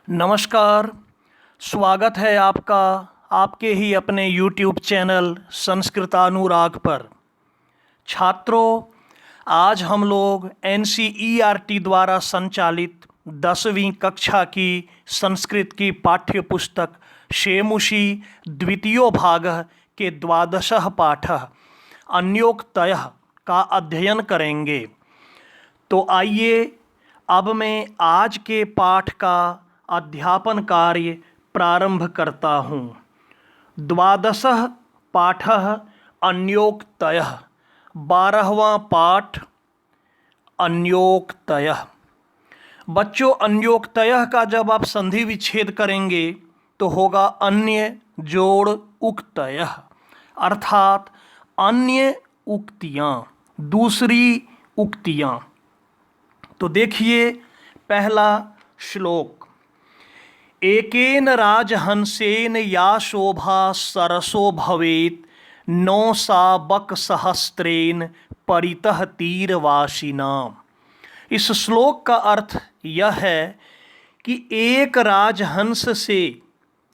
नमस्कार। स्वागत है आपका आपके ही अपने YouTube चैनल संस्कृतानुराग पर। छात्रों, आज हम लोग NCERT द्वारा संचालित 10वीं कक्षा की संस्कृत की पाठ्य पुस्तक शेमुषी द्वितीयो भागः के 12 पाठः अन्योक्तयः का अध्ययन करेंगे। तो आइए अब मैं आज के पाठ का अध्यापन कार्य प्रारंभ करता हूँ। 12 पाठः अन्योक्तयः, 12वां पाठ अन्योक्तयः। बच्चों, अन्योक्तयः का जब आप संधि विच्छेद करेंगे तो होगा अन्य जोड़ उक्तयः, अर्थात अन्य उक्तियाँ, दूसरी उक्तियाँ। तो देखिए पहला श्लोक। एकेन राजहंसेन या शोभा सरसो भवेत नौ सा बक सहस्त्रेन परितः तीरवासिना। इस श्लोक का अर्थ यह है कि एक राजहंस से,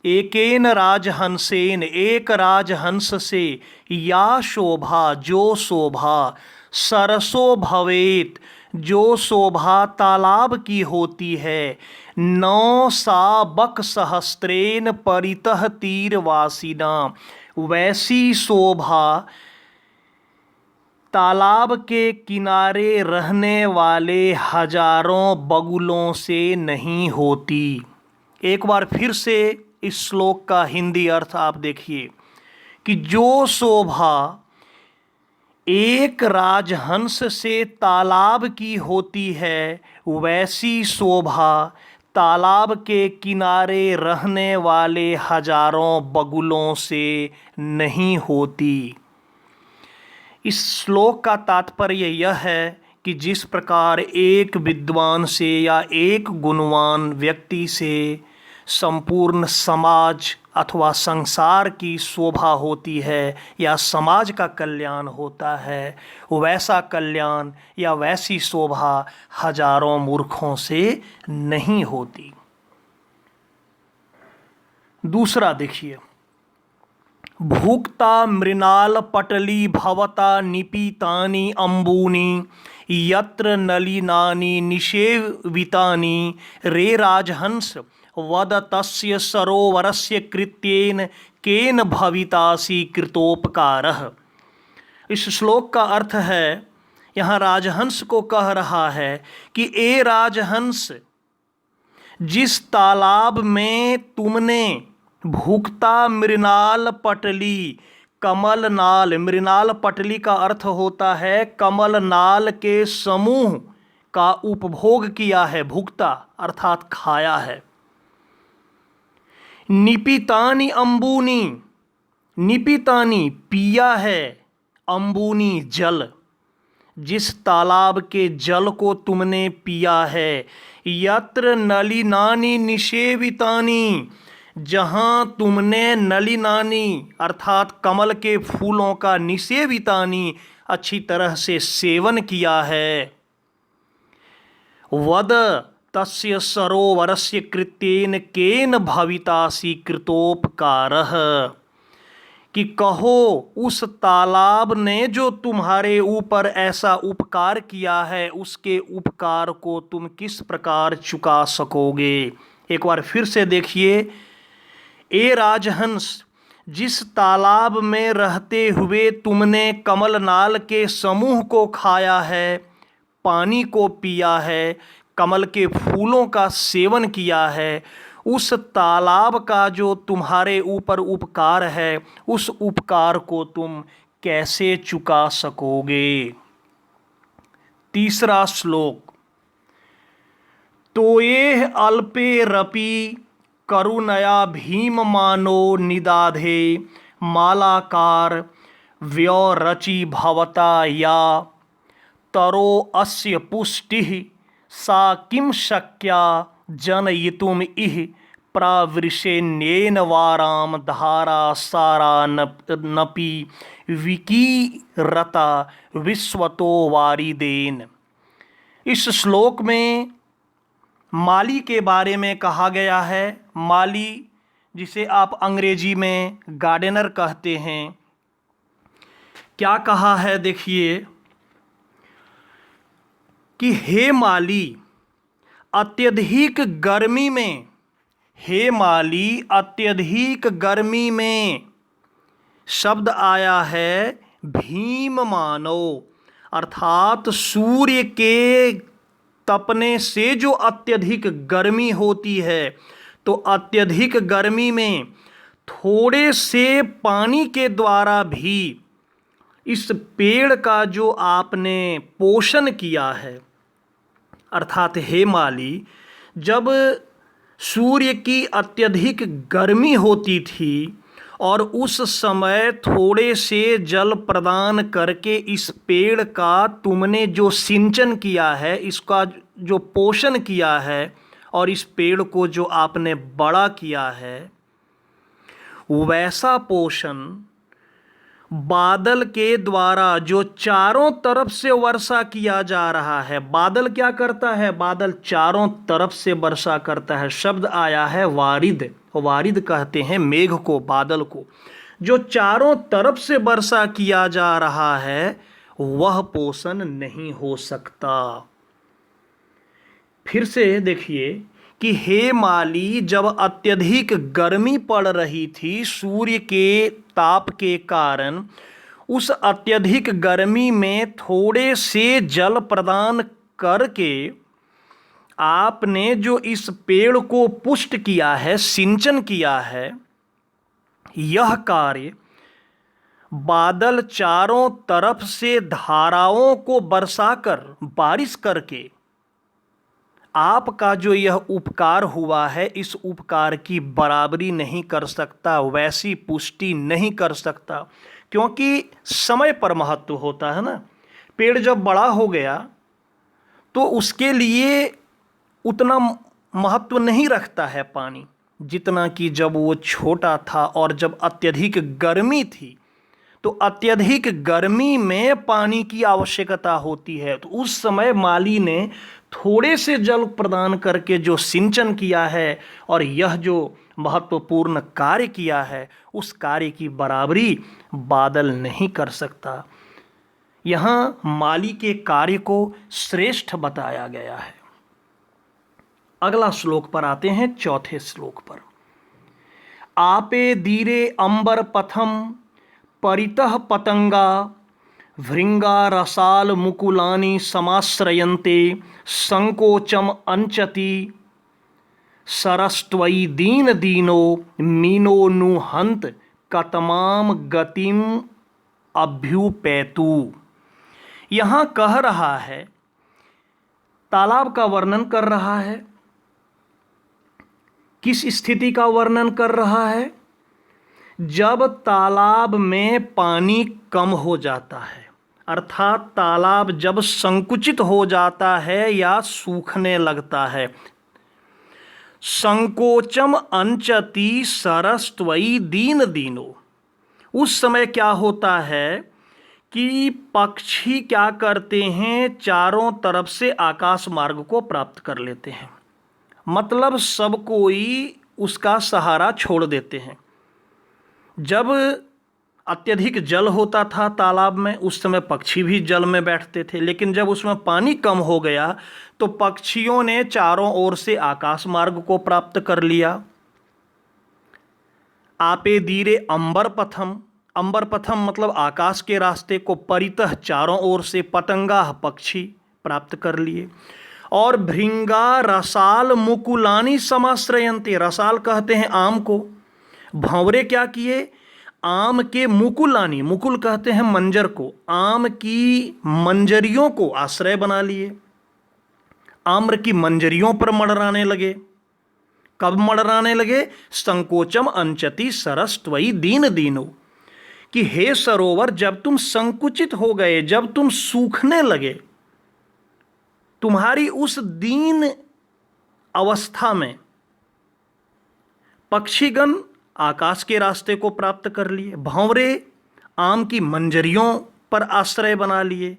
एकेन राजहंसेन, एक राजहंस से, या शोभा, जो शोभा, सरसो भवेत, जो शोभा तालाब की होती है, नौ सा बक सहस्त्रेन परितः तीरवासिना, वैसी शोभा तालाब के किनारे रहने वाले हजारों बगुलों से नहीं होती। एक बार फिर से इस श्लोक का हिंदी अर्थ आप देखिए कि जो शोभा एक राजहंस से तालाब की होती है, वैसी शोभा तालाब के किनारे रहने वाले हजारों बगुलों से नहीं होती। इस श्लोक का तात्पर्य यह है कि जिस प्रकार एक विद्वान से या एक गुणवान व्यक्ति से संपूर्ण समाज अथवा संसार की शोभा होती है या समाज का कल्याण होता है, वैसा कल्याण या वैसी शोभा हजारों मूर्खों से नहीं होती। दूसरा देखिए। भुक्ता मृणाल पटली भवता निपीतानि अम्बूनि यत्र नलिनानि निषेवितानि रे राजहंस वद तस्य सरोवरस्य कृत्येन केन भवितासि कृतोपकारः। इस श्लोक का अर्थ है, यहाँ राजहंस को कह रहा है कि ए राजहंस, जिस तालाब में तुमने भुक्ता मृणाल पटली, कमल नाल, मृणाल पटली का अर्थ होता है कमल नाल के समूह का उपभोग किया है, भुक्ता अर्थात खाया है। निपितानि अम्बूनी, निपितानि पिया है, अम्बूनी जल, जिस तालाब के जल को तुमने पिया है, यत्र नलिनानि निषेवितानि, जहाँ तुमने नलिनानि अर्थात कमल के फूलों का निषेवितानि अच्छी तरह से सेवन किया है, वद तस्य सरोवरस्य कृत्येन केन भवितासि कृतोपकारः, कि कहो उस तालाब ने जो तुम्हारे ऊपर ऐसा उपकार किया है, उसके उपकार को तुम किस प्रकार चुका सकोगे। एक बार फिर से देखिए। ए राजहंस, जिस तालाब में रहते हुए तुमने कमलनाल के समूह को खाया है, पानी को पिया है, कमल के फूलों का सेवन किया है, उस तालाब का जो तुम्हारे ऊपर उपकार है, उस उपकार को तुम कैसे चुका सकोगे। तीसरा श्लोक। तोये अल्पे रपि करुणया भीममानो निदाधे मालाकार व्योरचि भवता या तरो अस्य पुष्टिः सा किं शक्या जनयितुम इह प्रावृषेण्येन वाराम धारा सारा नपि विकीरता विश्वतो वारिदेन। इस श्लोक में माली के बारे में कहा गया है। माली जिसे आप अंग्रेजी में गार्डनर कहते हैं, क्या कहा है देखिए कि हे माली अत्यधिक गर्मी में, हे माली अत्यधिक गर्मी में, शब्द आया है भीम मानो, अर्थात सूर्य के तपने से जो अत्यधिक गर्मी होती है, तो अत्यधिक गर्मी में थोड़े से पानी के द्वारा भी इस पेड़ का जो आपने पोषण किया है, अर्थात हे माली जब सूर्य की अत्यधिक गर्मी होती थी और उस समय थोड़े से जल प्रदान करके इस पेड़ का तुमने जो सिंचन किया है, इसका जो पोषण किया है और इस पेड़ को जो आपने बड़ा किया है, वैसा पोषण बादल के द्वारा जो चारों तरफ से वर्षा किया जा रहा है। बादल क्या करता है? बादल चारों तरफ से वर्षा करता है। शब्द आया है वारिद, वारिद कहते हैं मेघ को, बादल को। जो चारों तरफ से वर्षा किया जा रहा है वह पोषण नहीं हो सकता। फिर से देखिए कि हे माली जब अत्यधिक गर्मी पड़ रही थी सूर्य के ताप के कारण, उस अत्यधिक गर्मी में थोड़े से जल प्रदान करके आपने जो इस पेड़ को पुष्ट किया है, सिंचन किया है, यह कार्य बादल चारों तरफ से धाराओं को बरसाकर, बारिश करके आपका जो यह उपकार हुआ है, इस उपकार की बराबरी नहीं कर सकता, वैसी पुष्टि नहीं कर सकता। क्योंकि समय पर महत्व होता है ना। पेड़ जब बड़ा हो गया तो उसके लिए उतना महत्व नहीं रखता है पानी, जितना कि जब वो छोटा था और जब अत्यधिक गर्मी थी। तो अत्यधिक गर्मी में पानी की आवश्यकता होती है, तो उस समय माली ने थोड़े से जल प्रदान करके जो सिंचन किया है और यह जो महत्वपूर्ण कार्य किया है, उस कार्य की बराबरी बादल नहीं कर सकता। यहाँ माली के कार्य को श्रेष्ठ बताया गया है। अगला श्लोक पर आते हैं, चौथे श्लोक पर। आपे दीरे अंबर पथम परितः पतंगा भृंगा रसाल मुकुलानि समाश्रयन्ते संकोचम अंचति सरस्त्वयि दीन दीनो मीनो नुहंत कतमाम गतिम अभ्युपेतु। यहाँ कह रहा है, तालाब का वर्णन कर रहा है। किस स्थिति का वर्णन कर रहा है? जब तालाब में पानी कम हो जाता है, अर्थात तालाब जब संकुचित हो जाता है या सूखने लगता है। संकोचम अंचति सरस्त्वयि दीन दीनो, उस समय क्या होता है कि पक्षी क्या करते हैं, चारों तरफ से आकाश मार्ग को प्राप्त कर लेते हैं। मतलब सब कोई उसका सहारा छोड़ देते हैं। जब अत्यधिक जल होता था तालाब में, उस समय पक्षी भी जल में बैठते थे, लेकिन जब उसमें पानी कम हो गया तो पक्षियों ने चारों ओर से आकाश मार्ग को प्राप्त कर लिया। आपे दीरे अंबर पथम, अंबर पथम मतलब आकाश के रास्ते को, परितः चारों ओर से, पतंगा पक्षी प्राप्त कर लिए। और भृंगा रसाल मुकुलानि समाश्रयन्ते, रसाल कहते हैं आम को। भंवरे क्या किए? आम के मुकुलानी, मुकुल कहते हैं मंजर को, आम की मंजरियों को आश्रय बना लिए। आम्र की मंजरियों पर मडराने लगे। कब मडराने लगे? संकोचम अंचति सरस्त्वयि दीन दीनो, कि हे सरोवर जब तुम संकुचित हो गए, जब तुम सूखने लगे, तुम्हारी उस दीन अवस्था में पक्षीगण आकाश के रास्ते को प्राप्त कर लिए, भंवरे आम की मंजरियों पर आश्रय बना लिए,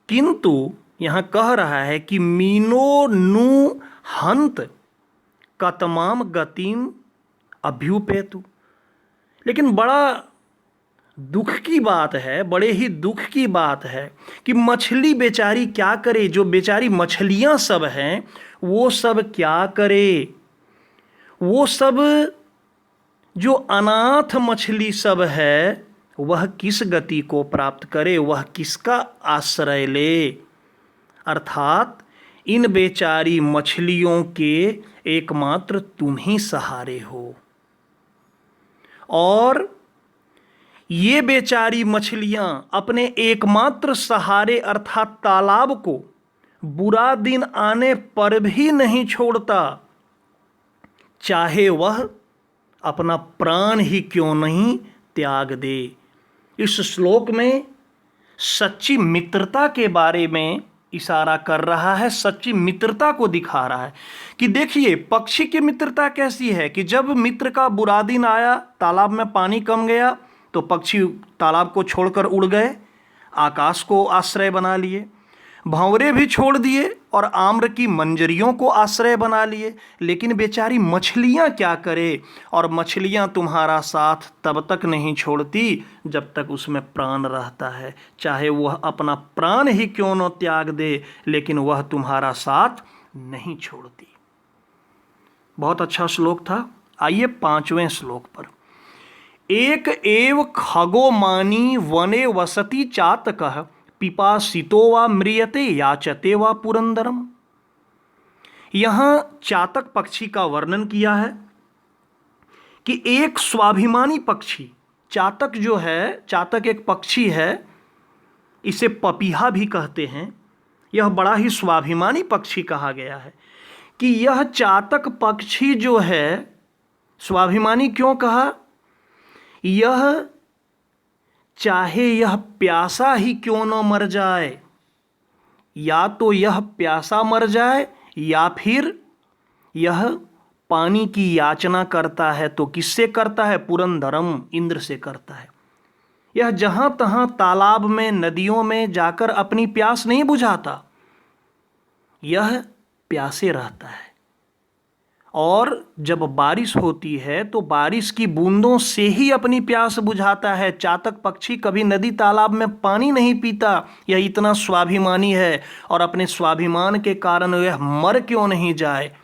किंतु यहाँ कह रहा है कि मीनो नु हंत कतमाम गतिम अभ्युपेतु। लेकिन बड़ा दुख की बात है, बड़े ही दुख की बात है कि मछली बेचारी क्या करे, जो बेचारी मछलियां सब हैं वो सब क्या करे, वो सब जो अनाथ मछली सब है वह किस गति को प्राप्त करे, वह किसका आश्रय ले। अर्थात इन बेचारी मछलियों के एकमात्र तुम ही सहारे हो, और ये बेचारी मछलियां अपने एकमात्र सहारे अर्थात तालाब को बुरा दिन आने पर भी नहीं छोड़ता, चाहे वह अपना प्राण ही क्यों नहीं त्याग दे। इस श्लोक में सच्ची मित्रता के बारे में इशारा कर रहा है, सच्ची मित्रता को दिखा रहा है कि देखिए पक्षी की मित्रता कैसी है कि जब मित्र का बुरा दिन आया, तालाब में पानी कम गया, तो पक्षी तालाब को छोड़कर उड़ गए, आकाश को आश्रय बना लिए, भंवरे भी छोड़ दिए और आम्र की मंजरियों को आश्रय बना लिए। लेकिन बेचारी मछलियां क्या करे, और मछलियां तुम्हारा साथ तब तक नहीं छोड़ती जब तक उसमें प्राण रहता है, चाहे वह अपना प्राण ही क्यों न त्याग दे, लेकिन वह तुम्हारा साथ नहीं छोड़ती। बहुत अच्छा श्लोक था। आइए 5वें श्लोक पर। एक एव खगो मानी वने वसति चातकः पिपासितो वा म्रियते याचते वा पुरंदरम। यहाँ चातक पक्षी का वर्णन किया है कि एक स्वाभिमानी पक्षी, चातक जो है, चातक एक पक्षी है, इसे पपीहा भी कहते हैं। यह बड़ा ही स्वाभिमानी पक्षी कहा गया है कि यह चातक पक्षी जो है, स्वाभिमानी क्यों कहा, यह चाहे यह प्यासा ही क्यों न मर जाए, या तो यह प्यासा मर जाए या फिर यह पानी की याचना करता है, तो किससे करता है, पुरंदरम, इंद्र से करता है। यह जहाँ तहाँ तालाब में, नदियों में जाकर अपनी प्यास नहीं बुझाता, यह प्यासे रहता है। और जब बारिश होती है तो बारिश की बूंदों से ही अपनी प्यास बुझाता है। चातक पक्षी कभी नदी तालाब में पानी नहीं पीता, यह इतना स्वाभिमानी है, और अपने स्वाभिमान के कारण यह मर क्यों नहीं जाए,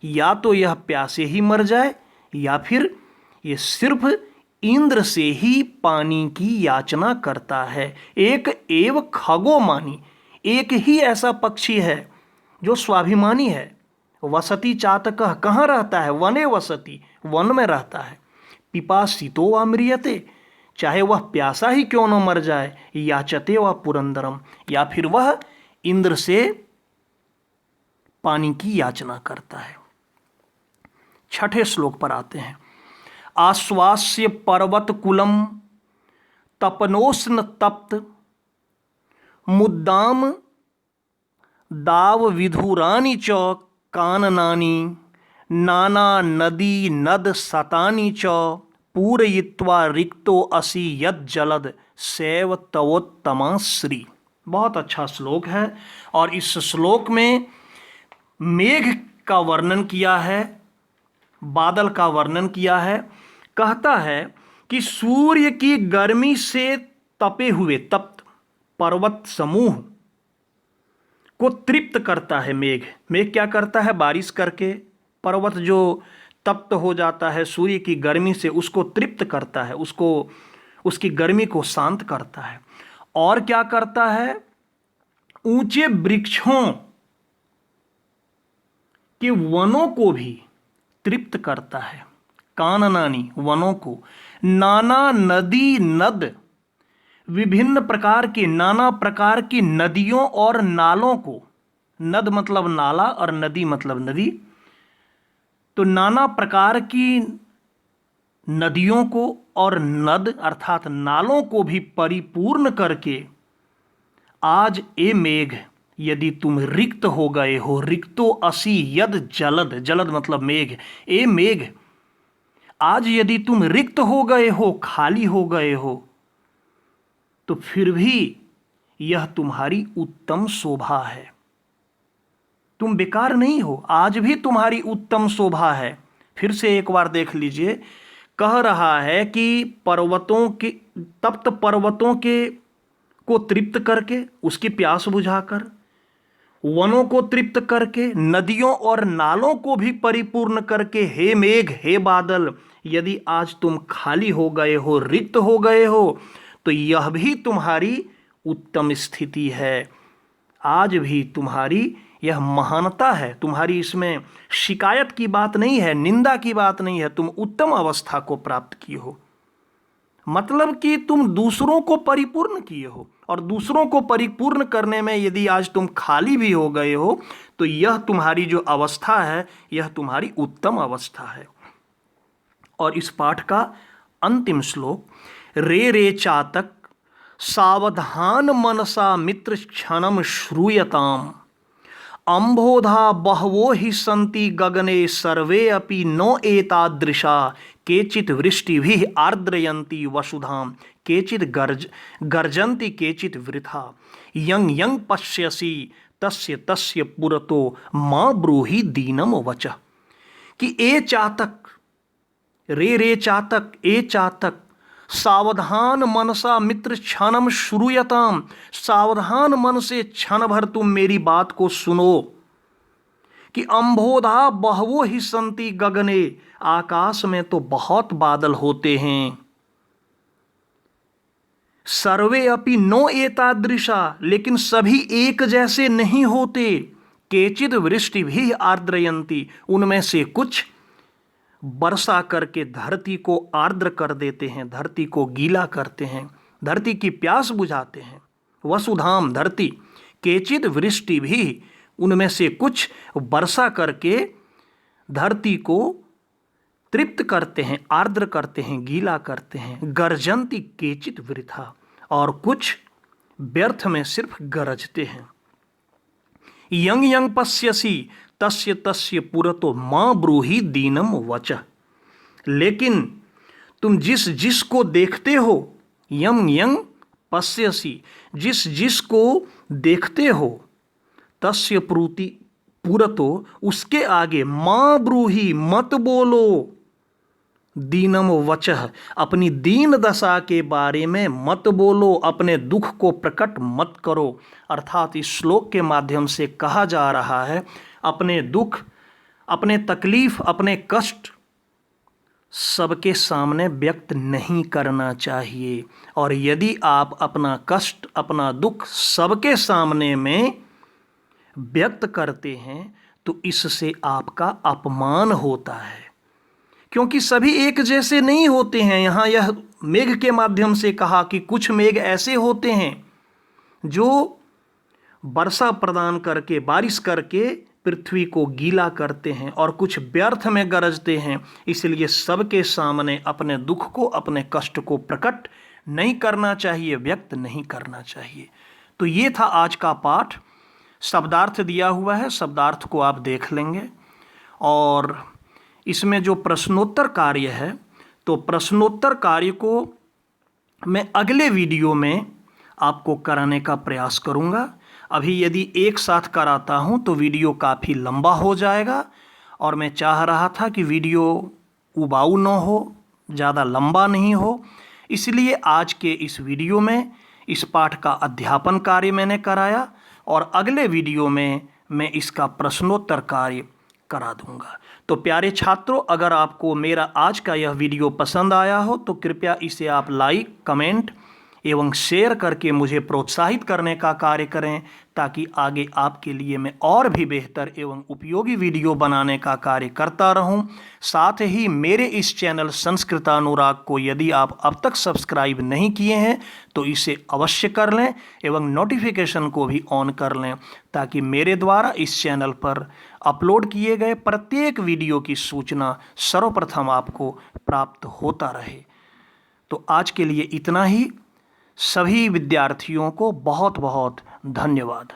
या तो यह प्यासे ही मर जाए या फिर ये सिर्फ इंद्र से ही पानी की याचना करता है। एक एव खगो मानी, एक ही ऐसा पक्षी है जो स्वाभिमानी है। वसति चातक कहाँ रहता है, वने वसति, वन में रहता है। पिपासितो वा म्रियते, चाहे वह प्यासा ही क्यों न मर जाए, याचते वा पुरंदरम, या फिर वह इंद्र से पानी की याचना करता है। 6ठे श्लोक पर आते हैं। आश्वास्य पर्वत कुलम तपनोष्ण तप्त मुद्दाम दाव विधुरानी च काननानि नाना नदी नद सतानी च पूरयित्वा रिक्तो असि यद जलद सैव तवोत्तमा श्री। बहुत अच्छा श्लोक है, और इस श्लोक में मेघ का वर्णन किया है, बादल का वर्णन किया है। कहता है कि सूर्य की गर्मी से तपे हुए, तप्त पर्वत समूह को तृप्त करता है मेघ। मेघ क्या करता है, बारिश करके पर्वत जो तप्त हो जाता है सूर्य की गर्मी से, उसको तृप्त करता है, उसको, उसकी गर्मी को शांत करता है। और क्या करता है, ऊंचे वृक्षों के वनों को भी तृप्त करता है, काननानी, वनों को, नाना नदी नद, विभिन्न प्रकार की, नाना प्रकार की नदियों और नालों को, नद मतलब नाला और नदी मतलब नदी, तो नाना प्रकार की नदियों को और नद अर्थात नालों को भी परिपूर्ण करके, आज ए मेघ यदि तुम रिक्त हो गए हो, रिक्तो असि यद जलद, जलद मतलब मेघ, ए मेघ आज यदि तुम रिक्त हो गए हो, खाली हो गए हो, तो फिर भी यह तुम्हारी उत्तम शोभा है। तुम बेकार नहीं हो, आज भी तुम्हारी उत्तम शोभा है। फिर से एक बार देख लीजिए, कह रहा है कि पर्वतों के, तप्त पर्वतों के को तृप्त करके, उसकी प्यास बुझाकर, वनों को तृप्त करके, नदियों और नालों को भी परिपूर्ण करके, हे मेघ हे बादल, यदि आज तुम खाली हो गए हो, रिक्त हो गए हो, तो यह भी तुम्हारी उत्तम स्थिति है। आज भी तुम्हारी यह महानता है, तुम्हारी इसमें शिकायत की बात नहीं है, निंदा की बात नहीं है, तुम उत्तम अवस्था को प्राप्त किए हो। मतलब कि तुम दूसरों को परिपूर्ण किए हो, और दूसरों को परिपूर्ण करने में यदि आज तुम खाली भी हो गए हो, तो यह तुम्हारी जो अवस्था है, यह तुम्हारी उत्तम अवस्था है। और इस पाठ का अंतिम श्लोक, रे रे चातक सावधान मनसा मित्र क्षणम श्रूयताम, अंबोधा बहवो हि सन्ति गगने सर्वे अपि नो एतादृशा, केचित् वृष्टिभिः आर्द्रयन्ति वसुधाम, केचित् गर्जन्ति केचित् वृथा, यं यं पश्यसि तस्य तस्य पुरतो मा ब्रूहि दीनम वचः। कि ए चातक, रे रे चातक, ए चातक, सावधान मनसा मित्र क्षणम श्रूयताम, सावधान मन से क्षण भर तुम मेरी बात को सुनो। कि अंबोधा बहवो ही संति गगने, आकाश में तो बहुत बादल होते हैं। सर्वे अपि नो एतादृशा, लेकिन सभी एक जैसे नहीं होते। केचिद वृष्टि भी आर्द्रयंती, उनमें से कुछ वर्षा करके धरती को आर्द्र कर देते हैं, धरती को गीला करते हैं, धरती की प्यास बुझाते हैं। वसुधाम धरती, केचिद वृष्टि भी, उनमें से कुछ वर्षा करके धरती को तृप्त करते हैं, आर्द्र करते हैं, गीला करते हैं। गर्जंती केचित वृथा, और कुछ व्यर्थ में सिर्फ गरजते हैं। यंग यंग पश्यसि तस्य तस्य पुरतो मां ब्रूहि दीनम वचः, लेकिन तुम जिस जिस को देखते हो, यंग यंग पश्यसि, जिस जिस को देखते हो, तस्य पुरतो, उसके आगे, मां ब्रूहि मत बोलो, दीनम वचः, अपनी दीन दशा के बारे में मत बोलो, अपने दुख को प्रकट मत करो। अर्थात इस श्लोक के माध्यम से कहा जा रहा है, अपने दुख, अपने तकलीफ, अपने कष्ट सबके सामने व्यक्त नहीं करना चाहिए। और यदि आप अपना कष्ट, अपना दुख सबके सामने में व्यक्त करते हैं, तो इससे आपका अपमान होता है, क्योंकि सभी एक जैसे नहीं होते हैं। यहाँ यह मेघ के माध्यम से कहा कि कुछ मेघ ऐसे होते हैं जो वर्षा प्रदान करके, बारिश करके पृथ्वी को गीला करते हैं, और कुछ व्यर्थ में गरजते हैं। इसलिए सबके सामने अपने दुख को, अपने कष्ट को प्रकट नहीं करना चाहिए, व्यक्त नहीं करना चाहिए। तो ये था आज का पाठ। शब्दार्थ दिया हुआ है, शब्दार्थ को आप देख लेंगे। और इसमें जो प्रश्नोत्तर कार्य है, तो प्रश्नोत्तर कार्य को मैं अगले वीडियो में आपको कराने का प्रयास करूंगा। अभी यदि एक साथ कराता हूं तो वीडियो काफ़ी लंबा हो जाएगा, और मैं चाह रहा था कि वीडियो उबाऊ न हो, ज़्यादा लंबा नहीं हो। इसलिए आज के इस वीडियो में इस पाठ का अध्यापन कार्य मैंने कराया, और अगले वीडियो में मैं इसका प्रश्नोत्तर कार्य करा दूंगा। तो प्यारे छात्रों, अगर आपको मेरा आज का यह वीडियो पसंद आया हो तो कृपया इसे आप लाइक, कमेंट एवं शेयर करके मुझे प्रोत्साहित करने का कार्य करें, ताकि आगे आपके लिए मैं और भी बेहतर एवं उपयोगी वीडियो बनाने का कार्य करता रहूं। साथ ही मेरे इस चैनल संस्कृतानुराग को यदि आप अब तक सब्सक्राइब नहीं किए हैं तो इसे अवश्य कर लें, एवं नोटिफिकेशन को भी ऑन कर लें, ताकि मेरे द्वारा इस चैनल पर अपलोड किए गए प्रत्येक वीडियो की सूचना सर्वप्रथम आपको प्राप्त होता रहे। तो आज के लिए इतना ही। सभी विद्यार्थियों को बहुत बहुत धन्यवाद।